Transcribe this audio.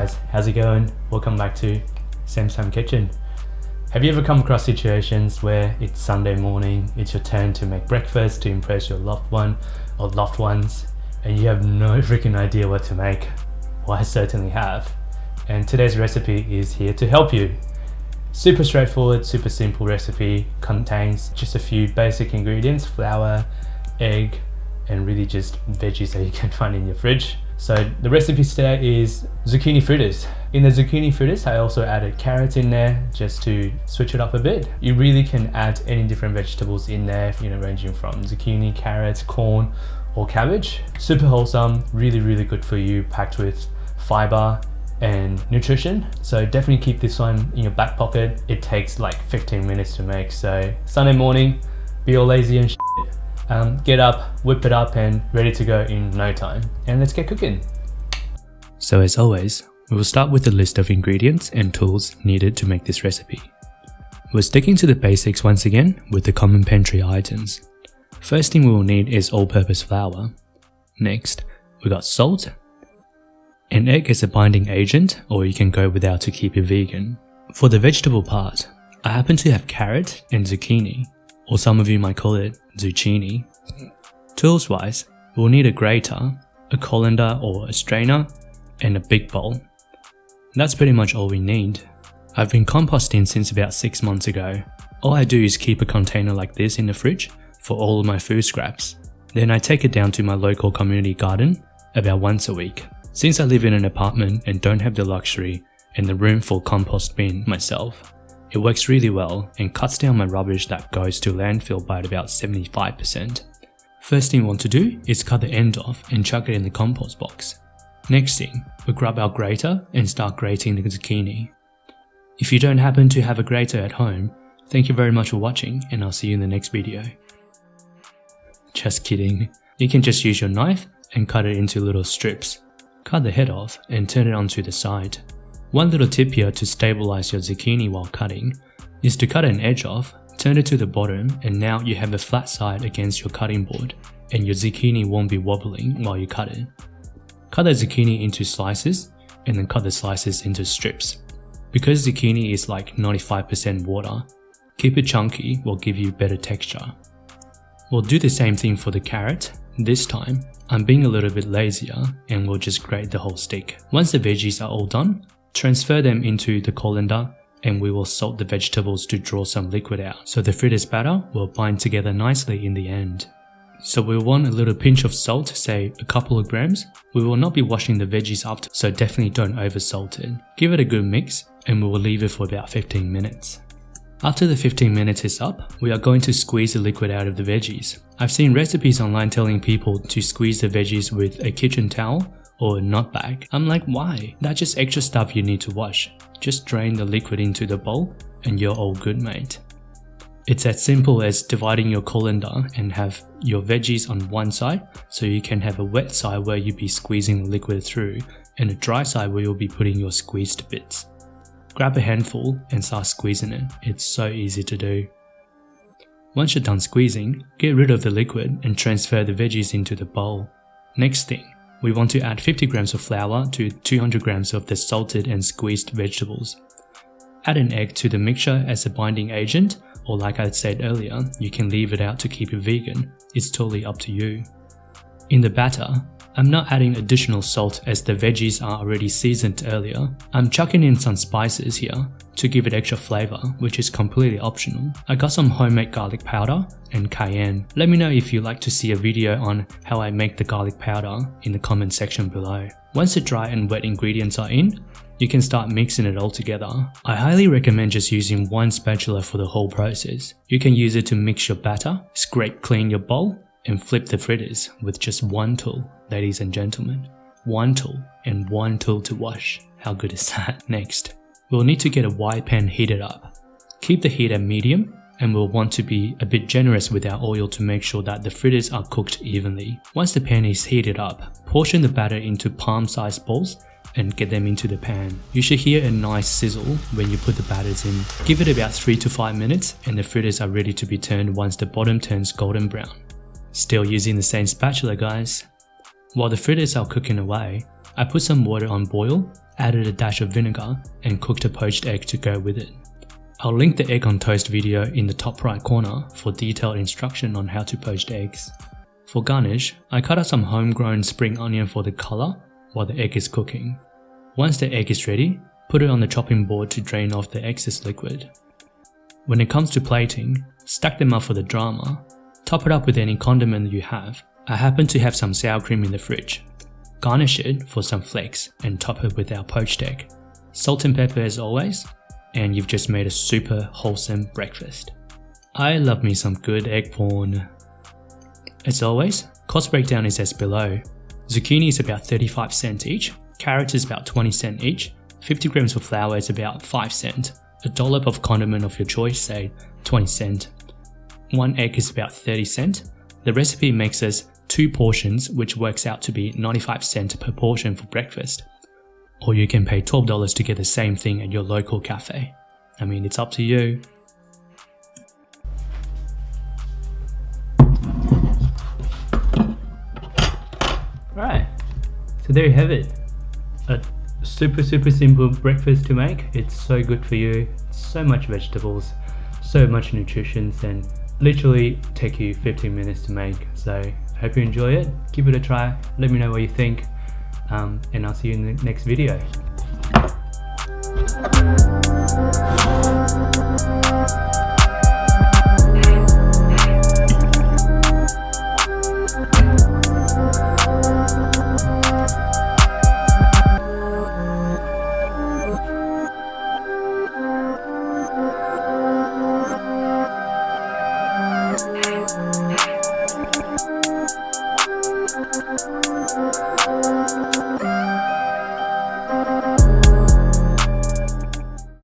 guys, how's it going? Welcome back to Sam's Home Kitchen. Have you ever come across situations where it's Sunday morning, it's your turn to make breakfast to impress your loved one or loved ones, and you have no freaking idea what to make? Well, I certainly have. And today's recipe is here to help you. Super straightforward, super simple recipe, contains just a few basic ingredients: flour, egg, and really just veggies that you can find in your fridge. So the recipe today is zucchini fritters. In the zucchini fritters, I also added carrots in there just to switch it up a bit. You really can add any different vegetables in there, ranging from zucchini, carrots, corn, or cabbage. Super wholesome, really good for you, packed with fiber and nutrition. So definitely keep this one in your back pocket. It takes like 15 minutes to make. So Sunday morning, be all lazy and shit. Get up, whip it up, and ready to go in no time. And let's get cooking. So as always, we will start with a list of ingredients and tools needed to make this recipe. We're sticking to the basics once again with the common pantry items. First thing we will need is all-purpose flour. Next, we got salt. An egg as a binding agent, or you can go without to keep it vegan. For the vegetable part, I happen to have carrot and zucchini, or some of you might call it zucchini. Tools wise, we'll need a grater, a colander or a strainer, and a big bowl. That's pretty much all we need. I've been composting since about 6 months ago. All I do is keep a container like this in the fridge for all of my food scraps. Then I take it down to my local community garden about once a week. Since I live in an apartment and don't have the luxury and the room for compost bin myself, it works really well and cuts down my rubbish that goes to landfill by about 75%. First thing we want to do is cut the end off and chuck it in the compost box. Next thing, we grab our grater and start grating the zucchini. If you don't happen to have a grater at home, thank you very much for watching, and I'll see you in the next video. Just kidding. You can just use your knife and cut it into little strips. Cut the head off and turn it onto the side. One little tip here to stabilize your zucchini while cutting is to cut an edge off, turn it to the bottom, and now you have a flat side against your cutting board and your zucchini won't be wobbling while you cut it. Cut the zucchini into slices and then cut the slices into strips. Because zucchini is like 95% water, keep it chunky will give you better texture. We'll do the same thing for the carrot. This time, I'm being a little bit lazier and we'll just grate the whole stick. Once the veggies are all done, transfer them into the colander and we will salt the vegetables to draw some liquid out, so the fritters batter will bind together nicely in the end. So we'll want a little pinch of salt, say a couple of grams. We will not be washing the veggies after, so definitely don't over salt it. Give it a good mix and we will leave it for about 15 minutes. After the 15 minutes is up, we are going to squeeze the liquid out of the veggies. I've seen recipes online telling people to squeeze the veggies with a kitchen towel or a nut bag. I'm like, why? That's just extra stuff you need to wash. Just drain the liquid into the bowl and you're all good, mate. It's as simple as dividing your colander and have your veggies on one side, so you can have a wet side where you'll be squeezing the liquid through and a dry side where you'll be putting your squeezed bits. Grab a handful and start squeezing it. It's so easy to do. Once you're done squeezing, get rid of the liquid and transfer the veggies into the bowl. Next thing, we want to add 50 grams of flour to 200 grams of the salted and squeezed vegetables. Add an egg to the mixture as a binding agent, or like I said earlier, you can leave it out to keep it vegan. It's totally up to you. In the batter, I'm not adding additional salt as the veggies are already seasoned earlier. I'm chucking in some spices here to give it extra flavor, which is completely optional. I got some homemade garlic powder and cayenne. Let me know if you'd like to see a video on how I make the garlic powder in the comment section below. Once the dry and wet ingredients are in, you can start mixing it all together. I highly recommend just using one spatula for the whole process. You can use it to mix your batter, scrape clean your bowl, and flip the fritters with just one tool, ladies and gentlemen. One tool and one tool to wash. How good is that? Next, we'll need to get a wide pan heated up. Keep the heat at medium and we'll want to be a bit generous with our oil to make sure that the fritters are cooked evenly. Once the pan is heated up, portion the batter into palm-sized balls and get them into the pan. You should hear a nice sizzle when you put the batters in. Give it about 3 to 5 minutes and the fritters are ready to be turned once the bottom turns golden brown. Still using the same spatula, guys. While the fritters are cooking away, I put some water on boil added a dash of vinegar, and cooked a poached egg to go with it. I'll link the egg on toast video in the top right corner for detailed instruction on how to poach eggs. For garnish, I cut out some homegrown spring onion for the color while the egg is cooking. Once the egg is ready, put it on the chopping board to drain off the excess liquid. When it comes to plating, stack them up for the drama. Top it up with any condiment you have. I happen to have some sour cream in the fridge. Garnish it for some flakes and top it with our poached egg. Salt and pepper as always, and you've just made a super wholesome breakfast. I love me some good egg porn. As always, cost breakdown is as below. Zucchini is about 35 cents each, carrots is about 20 cents each, 50 grams of flour is about 5 cents, a dollop of condiment of your choice, say 20 cents. 1 egg is about 30 cents. The recipe makes us 2 portions, which works out to be 95 cents per portion for breakfast. Or you can pay $12 to get the same thing at your local cafe. I mean, it's up to you. Right, so there you have it. A super simple breakfast to make. It's so good for you. So much vegetables, so much nutrition, and literally take you 15 minutes to make. So hope you enjoy it. Give it a try. Let me know what you think. And I'll see you in the next video.